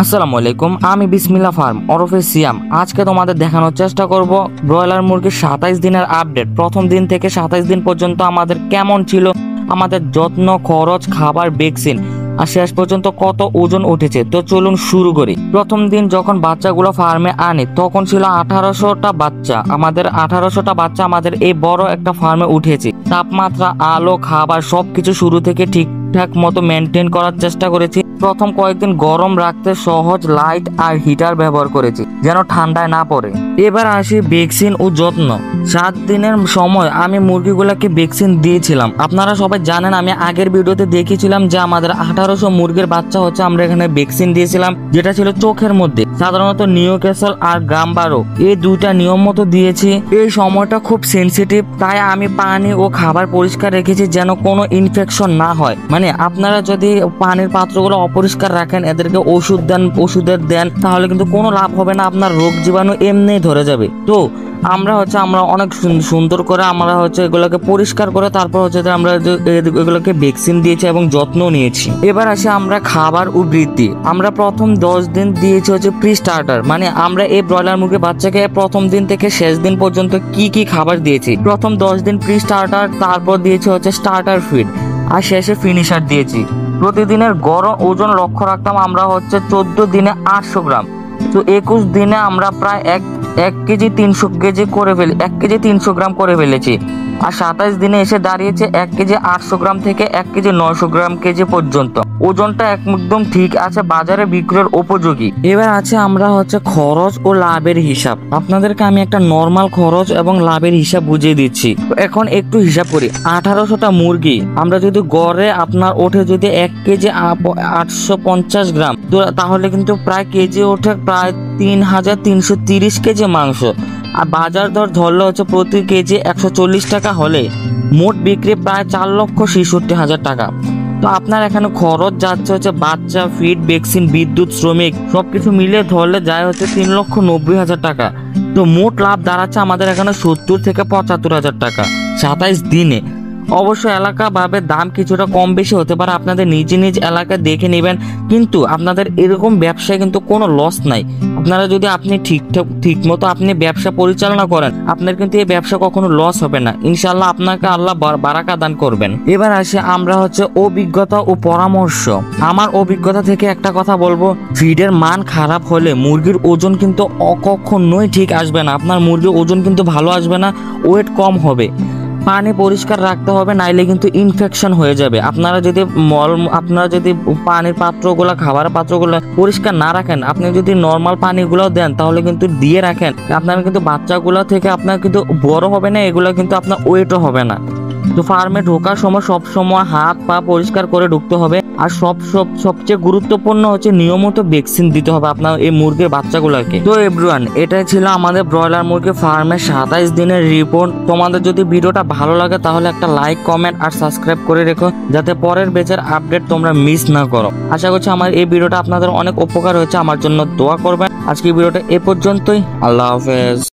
আসসালামু আলাইকুম, আমি বিসমিল্লাহ ফার্ম ওরফে সিয়াম। আজকে তোমাদের দেখানোর চেষ্টা করব ব্রয়লার মুরগির 27 দিনের আপডেট। প্রথম দিন থেকে 27 দিন পর্যন্ত আমাদের কেমন ছিল, আমাদের যত্ন, খরচ, খাবার, ভ্যাকসিন আর শেষ পর্যন্ত কত ওজন উঠেছে। তো চলুন শুরু করি। প্রথম দিন যখন বাচ্চাগুলো ফার্মে আনি তখন ছিল 1800টা বাচ্চা। আমাদের 1800টা বাচ্চা আমাদের এই বড় একটা ফার্মে উঠেছে। তাপমাত্রা, আলো, খাবার সবকিছু শুরু থেকে ঠিকঠাক মতো মেনটেন করার চেষ্টা করেছি। প্রথম কয়েকদিন গরম রাখতে সহজ লাইট আর হিটার ব্যবহার করেছি যেন ঠান্ডায় না পড়ে। এবার আসি ভ্যাকসিন ও যত্ন। 7 দিনের সময় আমি মুরগিগুলোকে ভ্যাকসিন দিয়েছিলাম। আপনারা সবাই জানেন, আমি আগের ভিডিওতে দেখিয়েছিলাম যে আমাদের 1800 মুরগির বাচ্চা হচ্ছে আমরা এখানে ভ্যাকসিন দিয়েছিলাম, যেটা ছিল চোখের মধ্যে। সাধারণত নিউক্যাসল আর গাম্বারো এই দুইটা নিয়ম মতো দিয়েছি। এই সময়টা খুব সেনসিটিভ, তাই আমি পানি ও খাবার পরিষ্কার রেখেছি যেন কোনো ইনফেকশন না হয়। মানে আপনারা যদি পানির পাত্রগুলো অপরিষ্কার রাখেন, এদেরকে ওষুধের দেন, তাহলে কিন্তু কোনো লাভ হবে না, আপনার রোগ জীবাণু এমনিই ধরে যাবে। তো আমরা অনেক সুন্দর করে এগুলোকে পরিষ্কার করে তারপর আমরা এগুলোকে ভ্যাকসিন দিয়েছি এবং যত্ন নিয়েছি। এবার আসি আমরা খাবার ও বৃদ্ধি। আমরা প্রথম 10 দিন দিয়েছি প্রি স্টার্টার। মানে আমরা এই ব্রয়লার মুরগির বাচ্চাকে প্রথম দিন থেকে শেষ দিন পর্যন্ত কি খাবার দিয়েছি। প্রথম 10 দিন প্রি স্টার্টার, তারপর দিয়েছি স্টার্টার ফিড, আর শেষে ফিনিশার দিয়েছি। প্রতিদিনের গড় ওজন লক্ষ্য রাখতাম আমরা 14 দিনে 800 গ্রাম। তো 21 দিনে আমরা প্রায় এক কেজি 300 গ্রাম করে ফেলেছি। আর 27 দিনে এসে দাঁড়িয়েছে 1 কেজি 800 গ্রাম থেকে 1 কেজি 900 গ্রাম পর্যন্ত। ওজনটা একদম ঠিক আছে, বাজারে বিক্রয়ের উপযোগী। এবার আছে আমরা খরচ ও লাভের হিসাব। আপনাদেরকে আমি একটা নর্মাল খরচ এবং লাভের হিসাব বুঝিয়ে দিচ্ছি। এখন একটু হিসাব করি। 1800টা মুরগি আমরা যদি গড়ে আপনার ওঠে যদি 1 কেজি 850 গ্রাম, তাহলে কিন্তু প্রায় কেজি ওঠে প্রায় 3330 কেজি মাংস। আর বাজার দর ধরলে প্রতি কেজি 140 টাকা হলে মোট বিক্রি প্রায় 4,66,000 টাকা। তো আপনার এখানে খরচ যাচ্ছে বাচ্চা, ফিড, ভ্যাকসিন, বিদ্যুৎ, শ্রমিক সবকিছু মিলে ধরলে যায় 3,90,000 টাকা। তো মোট লাভ দাঁড়াচ্ছে আমাদের এখানে 70 থেকে 75,000 টাকা 27 দিনে। অবশ্য এলাকা ভাবে দাম কিছুটা কম বেশি হতে পারে, আপনাদের নিজ এলাকায় দেখে নেবেন। কিন্তু আপনাদের এরকম ব্যবসায় কিন্তু কোনো লস নাই। আপনারা যদি আপনি ঠিক মতো আপনি ব্যবসা পরিচালনা করেন, আপনার কিন্তু এই ব্যবসা কখনো লস হবে না। ইনশাল্লাহ আপনাকে আল্লাহ বারাকা দান করবেন। এবার আসে আমরা অভিজ্ঞতা ও পরামর্শ। আমার অভিজ্ঞতা থেকে একটা কথা বলবো, ফিডের মান খারাপ হলে মুরগির ওজন কিন্তু কখনোই ঠিক আসবে না। আপনার মুরগির ওজন কিন্তু ভালো আসবে না, ওয়েট কম হবে। পানি পরিষ্কার রাখতে হবে, নাইলে কিন্তু ইনফেকশন হয়ে যাবে। আপনারা যদি পানির পাত্রগুলো, খাবার পাত্রগুলো পরিষ্কার না রাখেন, আপনি যদি নর্মাল পানিগুলো দেন তাহলে কিন্তু দিয়ে রাখেন, আপনারা কিন্তু বাচ্চাগুলো থেকে আপনার কিন্তু বড় হবে না, এগুলো কিন্তু আপনার ওয়েটও হবে না। তো ফার্মে ঢোকার সময় সবসময় হাত পা পরিষ্কার করে ঢুকতে হবে। আর সবচেয়ে গুরুত্বপূর্ণ নিয়মিত ভ্যাকসিন দিতে হবে আপনার এই মুরগির বাচ্চাগুলোকে। তো এভরিওয়ান, এটাই ছিল আমাদের ব্রয়লার মুরগি ফার্মের 27 দিনের রিপোর্ট। তোমাদের যদি ভিডিওটা ভালো লাগে তাহলে একটা লাইক, কমেন্ট আর সাবস্ক্রাইব করে রেখো, যাতে পরের ব্যাচের আপডেট তোমরা মিস না করো। আশা করছি আমার এই ভিডিওটা আপনাদের অনেক উপকার হয়েছে। আমার জন্য দোয়া করবেন। আজকে ভিডিওটা এ পর্যন্তই। আল্লাহ হাফেজ।